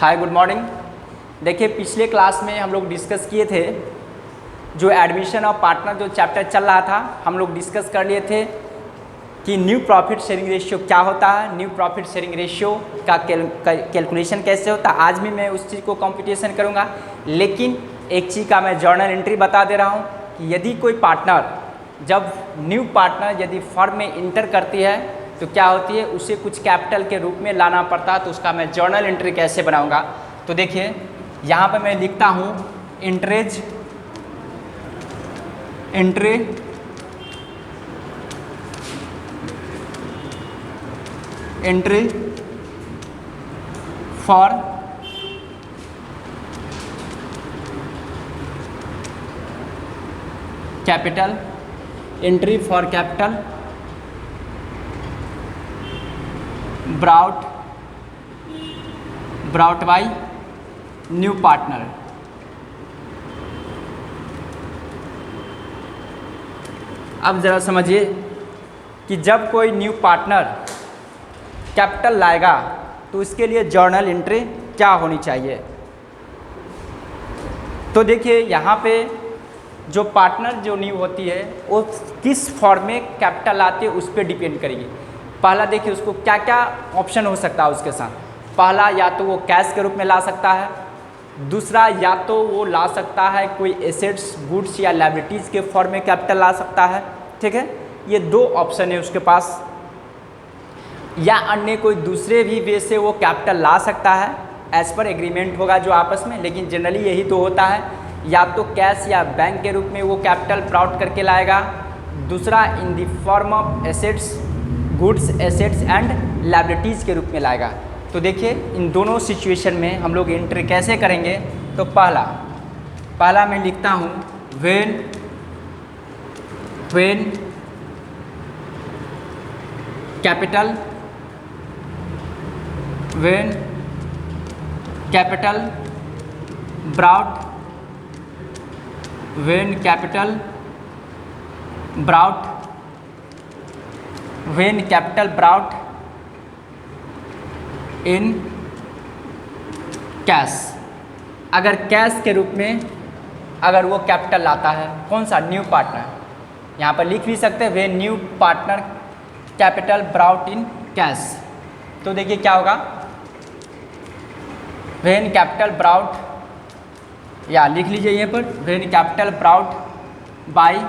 Hi good morning. देखिए पिछले class में हम लोग डिस्कस किए थे जो एडमिशन ऑफ पार्टनर जो चैप्टर चल रहा था, हम लोग डिस्कस कर लिए थे कि न्यू प्रॉफिट शेयरिंग रेशियो क्या होता है, न्यू प्रॉफिट शेयरिंग रेशियो का कैलकुलेशन कैसे होता है। आज भी मैं उस चीज़ को कंपटीशन करूँगा, लेकिन एक चीज़ का मैं जर्नल एंट्री बता दे रहा हूँ कि यदि कोई पार्टनर जब न्यू पार्टनर यदि फर्म में इंटर करती है तो क्या होती है, उसे कुछ कैपिटल के रूप में लाना पड़ता है। तो उसका मैं जर्नल एंट्री कैसे बनाऊंगा, तो देखिए यहाँ पर मैं लिखता हूँ entry for capital, entry for capital brought by new partner. अब ज़रा समझिए कि जब कोई न्यू पार्टनर कैपिटल लाएगा तो उसके लिए जर्नल एंट्री क्या होनी चाहिए। तो देखिए यहाँ पे जो पार्टनर जो न्यू होती है वो किस फॉर्म में कैपिटल लाती है उस पर डिपेंड करेगी। पहला देखिए उसको क्या क्या ऑप्शन हो सकता है उसके साथ। पहला या तो वो कैश के रूप में ला सकता है, दूसरा या तो वो ला सकता है कोई एसेट्स गुड्स या लायबिलिटीज़ के फॉर्म में कैपिटल ला सकता है, ठीक है। ये दो ऑप्शन है उसके पास। या अन्य कोई दूसरे भी वे से वो कैपिटल ला सकता है, एज पर एग्रीमेंट होगा जो आपस में, लेकिन जनरली यही तो होता है। या तो कैश या बैंक के रूप में वो कैपिटल ब्रॉट करके लाएगा, दूसरा in the form of assets goods assets and liabilities के रूप में लाएगा। तो देखिए इन दोनों सिचुएशन में हम लोग एंट्री कैसे करेंगे। तो पहला मैं लिखता हूँ when capital brought in cash. अगर कैश के रूप में अगर वो कैपिटल लाता है, कौन सा, न्यू पार्टनर, यहाँ पर लिख भी सकते हैं when new partner capital brought in cash. तो देखिए क्या होगा, व्हेन कैपिटल ब्राउट, या लिख लीजिए यहाँ पर when capital brought by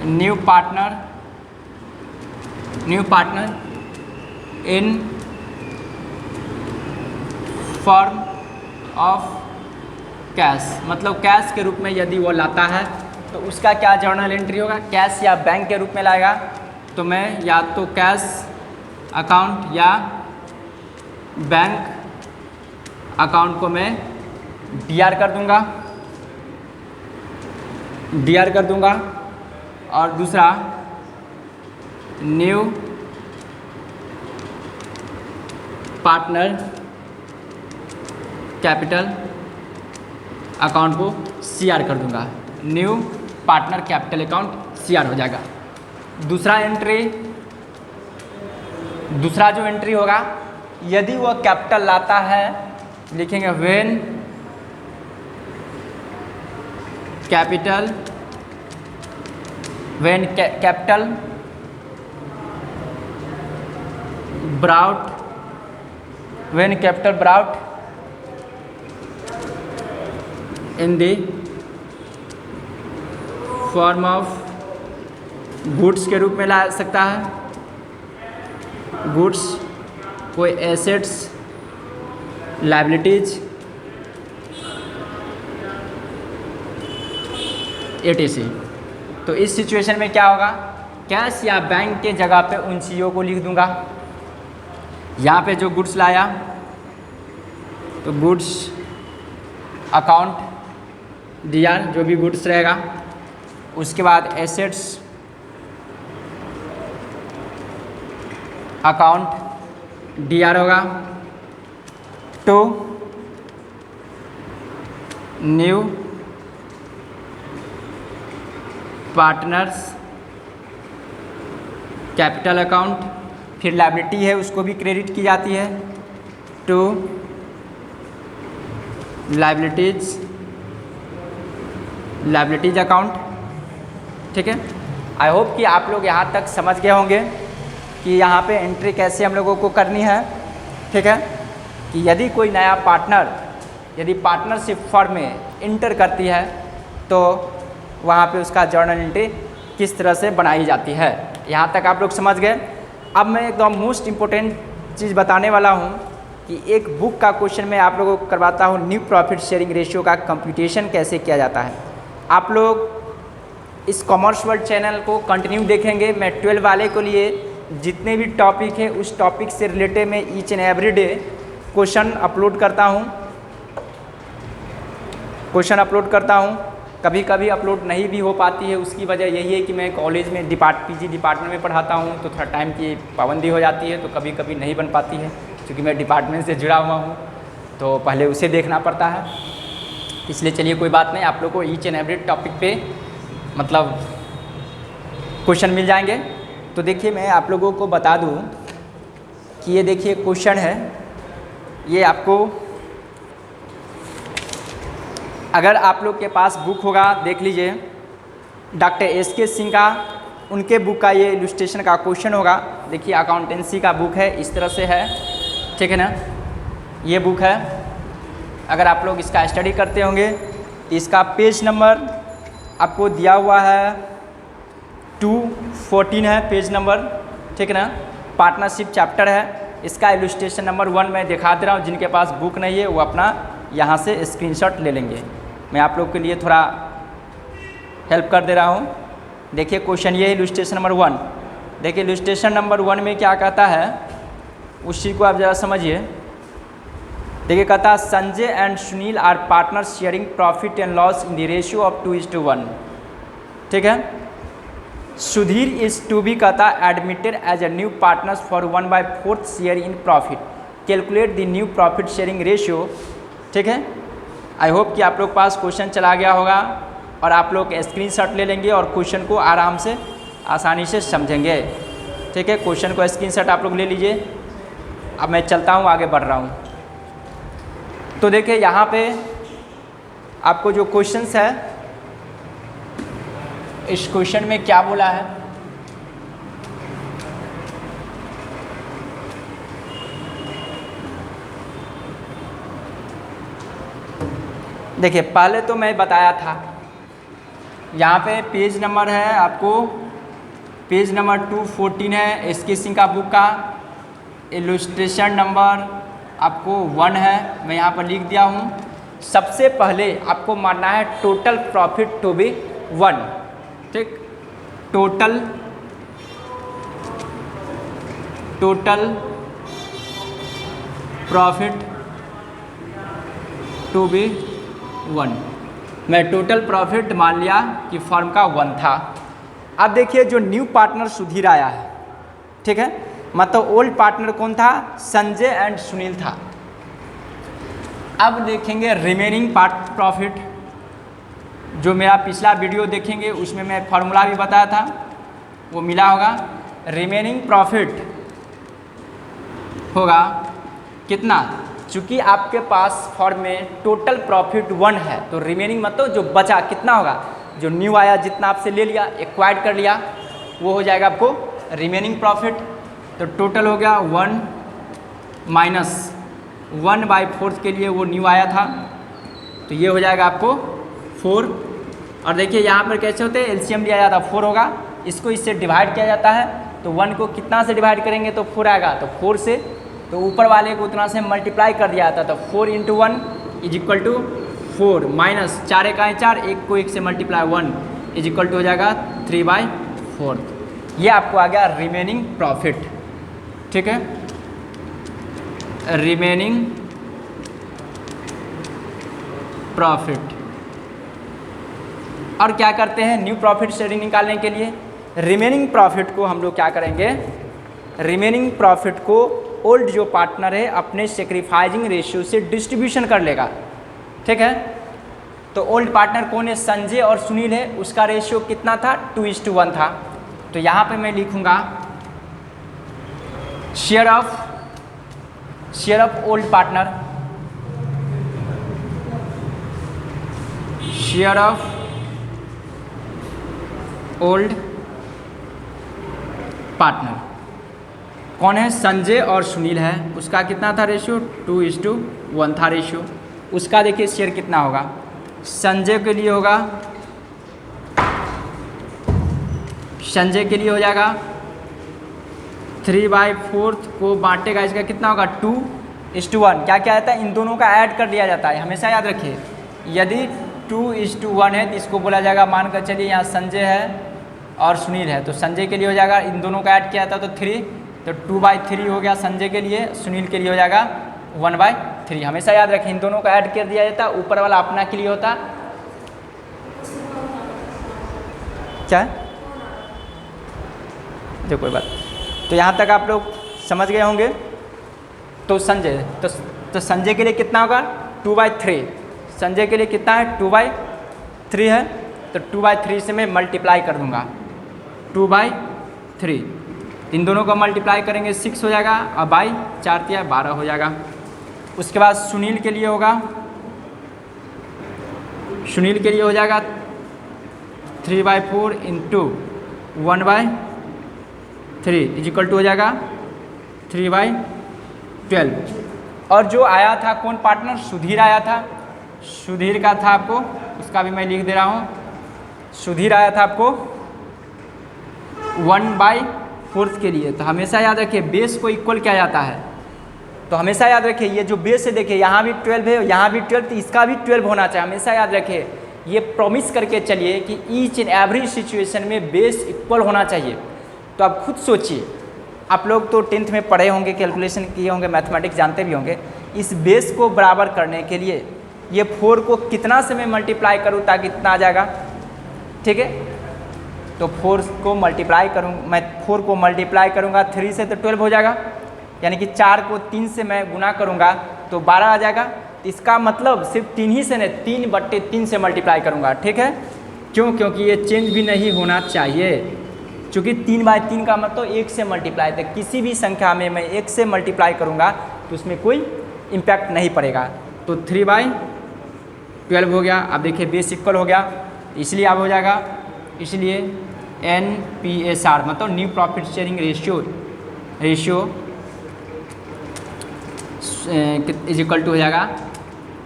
new partner in form of cash. मतलब कैश के रूप में यदि वो लाता है तो उसका क्या जर्नल एंट्री होगा, कैश या बैंक के रूप में लाएगा। तो मैं या तो कैश अकाउंट या बैंक अकाउंट को मैं डीआर कर दूंगा और दूसरा न्यू पार्टनर कैपिटल अकाउंट को सीआर कर दूंगा। New partner capital account CR हो जाएगा। दूसरा जो एंट्री होगा, यदि वो कैपिटल लाता है, लिखेंगे when capital brought in the form of goods के रूप में ला सकता है, गुड्स कोई एसेट्स लायबिलिटीज etc। तो इस सिचुएशन में क्या होगा, कैश या बैंक के जगह पे उन चीज़ों को लिख दूंगा। यहाँ पे जो गुड्स लाया तो गुड्स अकाउंट दिया, जो भी गुड्स रहेगा। उसके बाद एसेट्स अकाउंट डीआर होगा। तो न्यू पार्टनर्स कैपिटल अकाउंट फिर लायबिलिटी है उसको भी क्रेडिट की जाती है टू लायबिलिटीज अकाउंट। ठीक है, आई होप कि आप लोग यहाँ तक समझ गए होंगे कि यहाँ पे एंट्री कैसे हम लोगों को करनी है। ठीक है, कि यदि कोई नया पार्टनर यदि पार्टनरशिप फर्म में इंटर करती है तो वहाँ पे उसका जर्नल एंट्री किस तरह से बनाई जाती है। यहाँ तक आप लोग समझ गए। अब मैं एकदम मोस्ट इम्पोर्टेंट चीज़ बताने वाला हूँ कि एक बुक का क्वेश्चन मैं आप लोगों को करवाता हूँ, न्यू प्रॉफिट शेयरिंग रेशियो का कंप्यूटेशन कैसे किया जाता है। आप लोग इस कॉमर्स वर्ल्ड चैनल को कंटिन्यू देखेंगे। मैं 12 वाले के लिए जितने भी टॉपिक है उस टॉपिक से रिलेटेड मैं each and every day question upload करता हूँ। कभी कभी अपलोड नहीं भी हो पाती है, उसकी वजह यही है कि मैं कॉलेज में पीजी डिपार्टमेंट में पढ़ाता हूँ, तो थोड़ा टाइम की पाबंदी हो जाती है, तो कभी कभी नहीं बन पाती है। क्योंकि मैं डिपार्टमेंट से जुड़ा हुआ हूँ तो पहले उसे देखना पड़ता है, इसलिए चलिए कोई बात नहीं, आप लोग को ईच एंड एवरी टॉपिक पे मतलब क्वेश्चन मिल जाएंगे। तो देखिए मैं आप लोगों को बता दूँ कि ये देखिए क्वेश्चन है, ये आपको अगर आप लोग के पास बुक होगा देख लीजिए, डॉक्टर एस.के. सिंह का उनके बुक का ये इलस्ट्रेशन का क्वेश्चन होगा। देखिए अकाउंटेंसी का बुक है, इस तरह से है, ठीक है ना, ये बुक है। अगर आप लोग इसका स्टडी करते होंगे तो इसका पेज नंबर आपको दिया हुआ है 214 है पेज नंबर, ठीक है ना। पार्टनरशिप चैप्टर है, इसका इलस्ट्रेशन नंबर 1 मैं दिखा दे रहा हूँ। जिनके पास बुक नहीं है वो अपना यहाँ से स्क्रीनशॉट ले लेंगे। मैं आप लोग के लिए थोड़ा हेल्प कर दे रहा हूँ। देखिए क्वेश्चन ये है इलस्ट्रेशन नंबर 1। देखिए इलस्ट्रेशन नंबर 1 में क्या कहता है उस चीज़ को आप ज़रा समझिए। देखिए कहता है Sanjay and Sunil are partner sharing profit and loss in the ratio of 2:1। ठीक है, सुधीर इज टू बी कहता admitted as a new partners for 1/4 share in profit, calculate the new profit sharing ratio. ठीक है, आई होप कि आप लोग पास question चला गया होगा और आप लोग स्क्रीनशॉट ले लेंगे और क्वेश्चन को आराम से आसानी से समझेंगे। ठीक है, क्वेश्चन को स्क्रीनशॉट आप लोग ले लीजिए। अब मैं चलता हूँ, आगे बढ़ रहा हूँ। तो देखिए यहाँ पे आपको जो क्वेश्चंस है, इस क्वेश्चन में क्या बोला है, देखिए पहले तो मैं बताया था, यहाँ पे पेज नंबर है आपको, पेज नंबर 214 है एस.के. सिंह का बुक का। इलस्ट्रेशन नंबर आपको 1 है, मैं यहाँ पर लिख दिया हूँ। सबसे पहले आपको मानना है टोटल प्रॉफिट टू बी 1। ठीक, टोटल प्रॉफिट टू बी 1। मैं टोटल प्रॉफिट मान लिया कि फर्म का 1 था। अब देखिए जो न्यू पार्टनर सुधीर आया है, ठीक है, मतलब ओल्ड पार्टनर कौन था, संजय एंड सुनील था। अब देखेंगे रिमेनिंग पार्ट प्रॉफिट, जो मेरा पिछला वीडियो देखेंगे उसमें मैं फार्मूला भी बताया था, वो मिला होगा। रिमेनिंग प्रॉफिट होगा कितना, चूँकि आपके पास फर्म में टोटल प्रॉफिट 1 है तो रिमेनिंग मतलब जो बचा कितना होगा, जो न्यू आया जितना आपसे ले लिया, एक्वायर्ड कर लिया, वो हो जाएगा आपको रिमेनिंग प्रॉफिट। तो टोटल हो गया 1 माइनस 1/4 के लिए वो न्यू आया था, तो ये हो जाएगा आपको 4। और देखिए यहाँ पर कैसे होते हैं, एलसीएम लिया जाता है 4 होगा, इसको इससे डिवाइड किया जाता है। तो 1 को कितना से डिवाइड करेंगे तो 4 आएगा, तो 4 से, तो ऊपर वाले को उतना से मल्टीप्लाई कर दिया जाता है। तो 4 × 1 = 4 माइनस 4 × 4, 1 को 1 से मल्टीप्लाई 1 = हो जाएगा 3/4। ये आपको आ गया रिमेनिंग प्रॉफिट। ठीक है, रिमेनिंग प्रॉफिट। और क्या करते हैं न्यू प्रॉफिट शेयरिंग निकालने के लिए, रिमेनिंग प्रॉफिट को हम लोग क्या करेंगे, रिमेनिंग प्रॉफिट को ओल्ड जो पार्टनर है अपने सेक्रीफाइजिंग रेशियो से डिस्ट्रीब्यूशन कर लेगा। ठीक है, तो ओल्ड पार्टनर कौन है, संजय और सुनील है, उसका रेशियो कितना था, 2:1 था। तो यहाँ पे मैं लिखूँगा share of old partner, share of old partner कौन है? संजय और सुनील है। उसका कितना था रेशियो? 2:1 था रेशियो। उसका देखिए शेयर कितना होगा। संजय के लिए होगा, संजय के लिए हो जाएगा 3/4 को बांटेगा, इसका कितना होगा? 2:1। क्या क्या आता है? इन दोनों का ऐड कर दिया जाता है, हमेशा याद रखिए। यदि 2:1 है तो इसको बोला जाएगा, मान कर चलिए यहाँ संजय है और सुनील है, तो संजय के लिए हो जाएगा, इन दोनों का ऐड किया था तो 3, तो 2/3 हो गया संजय के लिए, सुनील के लिए हो जाएगा 1/3। हमेशा याद रखें इन दोनों का ऐड कर दिया जाता, ऊपर वाला अपना के लिए होता क्या? जो कोई बात, तो यहाँ तक आप लोग समझ गए होंगे। तो संजय तो संजय के लिए कितना होगा? 2/3। संजय के लिए कितना है? 2/3 है, तो 2/3 से मैं मल्टीप्लाई कर दूंगा, 2/3। इन दोनों को मल्टीप्लाई करेंगे 6 हो जाएगा, और बाई 4 तिया 12 हो जाएगा। उसके बाद सुनील के लिए होगा, सुनील के लिए हो जाएगा 3/4 इंटू 1/3 इजिकल टू हो जाएगा 3/12। और जो आया था कौन पार्टनर? सुधीर आया था। सुधीर का था आपको, उसका भी मैं लिख दे रहा हूँ। सुधीर आया था आपको 1/4 के लिए। तो हमेशा याद रखिए बेस को इक्वल किया जाता है, तो हमेशा याद रखिए ये जो बेस है, देखिए यहाँ भी 12 है, यहाँ भी 12, तो इसका भी 12 होना चाहिए। हमेशा याद रखिए, ये प्रॉमिस करके चलिए कि ईच एंड एवरी सिचुएशन में बेस इक्वल होना चाहिए। तो आप खुद सोचिए, आप लोग तो 10th में पढ़े होंगे, कैलकुलेशन किए होंगे, मैथमेटिक्स जानते भी होंगे। इस बेस को बराबर करने के लिए ये 4 को कितना से मैं मल्टीप्लाई करूँ ताकि इतना आ जाएगा? ठीक है, तो 4 को मल्टीप्लाई करूँ, मैं 4 को मल्टीप्लाई करूँगा 3 से तो 12 हो जाएगा, यानी कि 4 को 3 से मैं गुना करूँगा तो 12 आ जाएगा। इसका मतलब सिर्फ 3 ही से नहीं, 3/3 से मल्टीप्लाई करूँगा। ठीक है, क्यों? क्योंकि ये चेंज भी नहीं होना चाहिए, क्योंकि 3/3 का मतलब 1 से मल्टीप्लाई था। किसी भी संख्या में मैं 1 से मल्टीप्लाई करूँगा तो उसमें कोई इम्पैक्ट नहीं पड़ेगा। तो 3/12 हो गया। अब देखिए बेस इक्वल हो गया, इसलिए अब हो जाएगा, इसलिए NPSR मतलब new profit sharing ratio is equal to हो जाएगा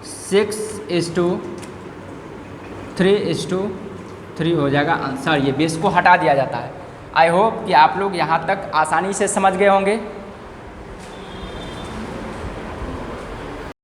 6:3 हो जाएगा आंसर। ये बेस को हटा दिया जाता है। आई होप कि आप लोग यहाँ तक आसानी से समझ गए होंगे।